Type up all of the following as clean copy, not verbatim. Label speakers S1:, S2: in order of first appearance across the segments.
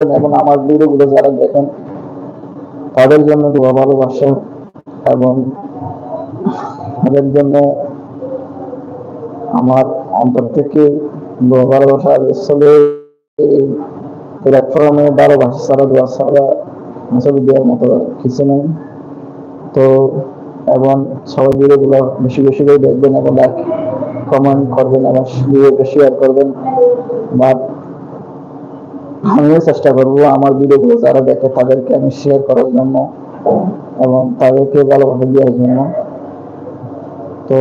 S1: এবং আমার ভিডিওগুলো যারা দেখেন তাদের জন্য দোয়া ভালোবাসা এবং তাদের জন্য আমার অন্তর থেকে দোয়া ভালোবাসা। আসলে এই প্ল্যাটফর্মে ভালোবাসা ছাড়া দোয়া ছাড়া আসলে দেওয়ার মতো কিছু নেই। তো এবং সবাই ভিডিওগুলো বেশি বেশি করে দেখবেন এবং লাইক কমেন্ট করবেন এবং ভিডিওকে শেয়ার করবেন। বা আমিও চেষ্টা করবো আমার ভিডিওগুলো যারা দেখে তাদেরকে আমি শেয়ার করার জন্য এবং তাদেরকে ভালোবাসা দেওয়ার জন্য। তো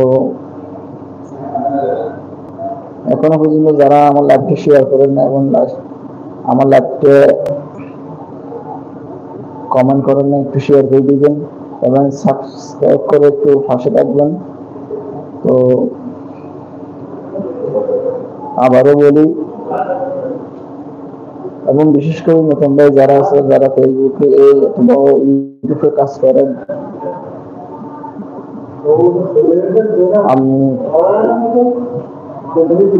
S1: এখনো পর্যন্ত যারা আমার লাইভকে শেয়ার করেন না এবং আমার লাইভকে কমেন্ট করেন না, একটু শেয়ার করে দিবেন এবং সাবস্ক্রাইব করে একটু পাশে থাকবেন। তো আবারও বলি, এবং বিশেষ করে নতুন ভাই যারা আছে, যারা ফেসবুকে ইউটিউবে কাজ করেন, আমি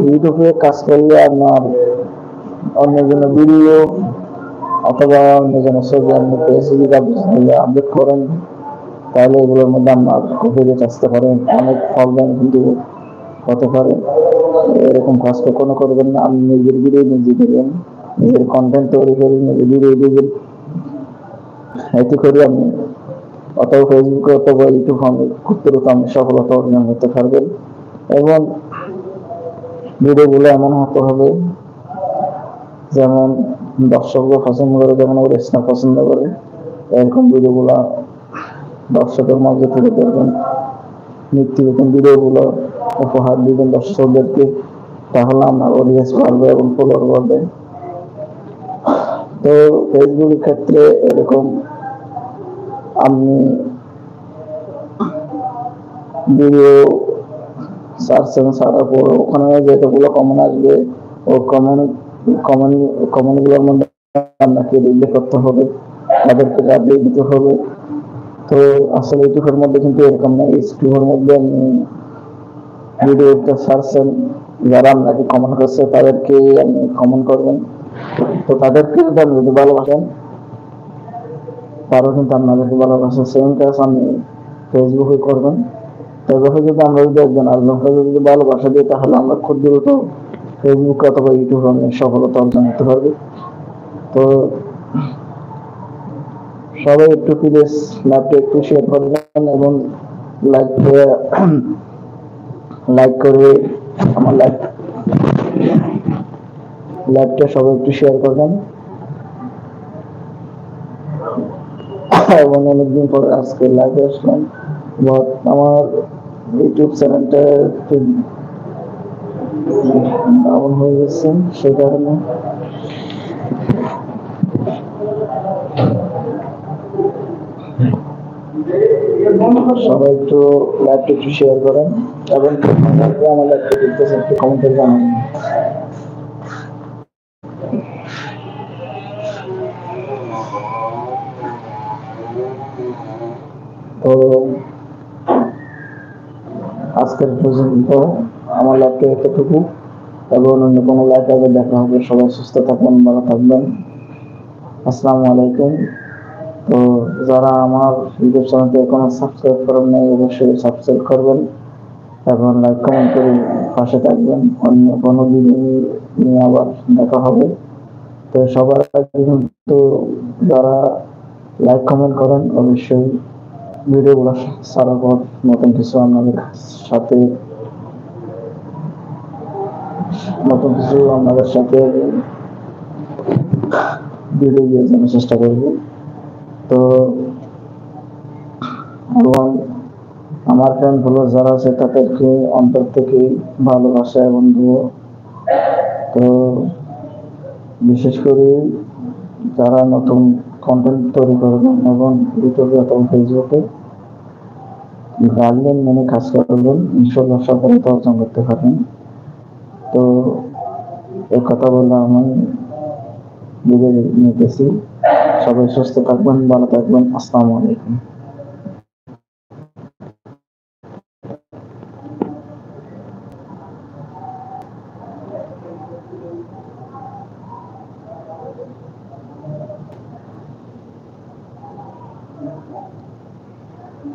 S1: ইউটিউবে কাজ করলে আপনার অন্যজন ভিডিও অথবা অন্যজন ছবি আপনি ফেসবুকে আপডেট করেন, তাহলে এগুলোর মধ্যে আপনার কপিরাইট আসতে পারে, অনেক প্রবলেম কিন্তু হতে পারে। এরকম কাজ কখনো করবেন না। আপনি নিজের ভিডিও নিজে দেবেন, নিজের কন্টেন্ট তৈরি করে নিজের ভিডিও দেবেন। এতে করে আপনি অথবা ফেসবুকে অথবা ইউটিউব খুব দ্রুত আপনি সফলতা অর্জন করতে পারবেন। এবং ভিডিওগুলো এমন হতে হবে যেমন দর্শকরা পছন্দ করে, যেমন ওরা পছন্দ করে এরকম ভিডিওগুলো দর্শকের মাঝে তুলে ধরবেন। নিত্যনতুন ভিডিওগুলো উপহার দিবেন দর্শকদেরকে, তাহলে আমার অডিয়েন্স বাড়বে এবং ফলোয়ার বাড়বে। তো ফেসবুকের ক্ষেত্রে এরকম আপনি ভিডিও সার্চেন, ছাড়ার পর ওখানে যেগুলো কমন আসবে ও কমেন্টগুলোর মধ্যে আপনাকে রিপ্লাই করতে হবে, তাদেরকে আপডেট দিতে হবে। তো আসলে ইউটিউবের মধ্যে কিন্তু এরকম না। ইউটিউবের মধ্যে আপনি ভিডিওটা সার্চেন, যারা আপনাকে কমেন্ট করছে তাদেরকে আপনি কমেন্ট করবেন। তো তাদেরকে যদি ভালোবাসেন, তারাও কিন্তু আপনাদেরকে ভালোবাসে। সেম কাজ আপনি ফেসবুকে করবেন। ফেসবুকে যদি আমরা যদি একজন আরেকজনকে যদি ভালোবাসা দিই, তাহলে আমরা খুব দ্রুত ফেসবুক অথবা ইউটিউব অনেক সফলতা অর্জন করতে পারবে। তো সবাই একটু প্লিজ লাইভটা একটু শেয়ার করবেন এবং লাইক লাইক করে আমার লাইভটা সবাই একটু শেয়ার করবেন। এবং অনেকদিন পরে আজকে লাইভে আসলাম। আমার ইউটিউব চ্যানেলটা একটু ডাউন হয়ে গেছে, সেই কারণে সবাই একটু লাইভটা একটু শেয়ার করেন এবং আমার লাইভটা দেখতেছেন একটু কমেন্টে জানান। তো আজকের পর্যন্ত আমার লাইভটা এতটুকু, এবং অন্য কোনো লাইভ আগে দেখা হবে। সবাই সুস্থ থাকবেন, ভালো থাকবেন। আসসালামু আলাইকুম। তো যারা আমার ইউটিউব চ্যানেলটি এখনো সাবস্ক্রাইব করেন নাই, অবশ্যই সাবস্ক্রাইব করবেন এবং লাইক কমেন্ট করে পাশে থাকবেন। অন্য কোনো ভিডিও নিয়ে আবার দেখা হবে। তো সবার আগে কিন্তু যারা লাইক কমেন্ট করেন, অবশ্যই ভিডিওগুলো ছাড়ার পর নতুন কিছু আপনাদের সাথে ভিডিও দিয়ে জানার চেষ্টা করব। তো এবং আমার ফ্রেন্ড ফলোয়ার যারা আছে তাদেরকে অন্তর থেকে ভালোবাসা এবং দোয়া। তো বিশেষ করে যারা নতুন কন্টেন্ট তৈরি করবেন এবং ইউটিউবে অথবা ফেসবুকে গাইডলাইন মেনে কাজ করবেন, ইনশাল্লাহ সফলতা অর্জন করতে পারবেন। তো এই কথা বলে আমি বিদায় নিতেছি। সবাই সুস্থ থাকবেন, ভালো থাকবেন। আসসালামু আলাইকুম।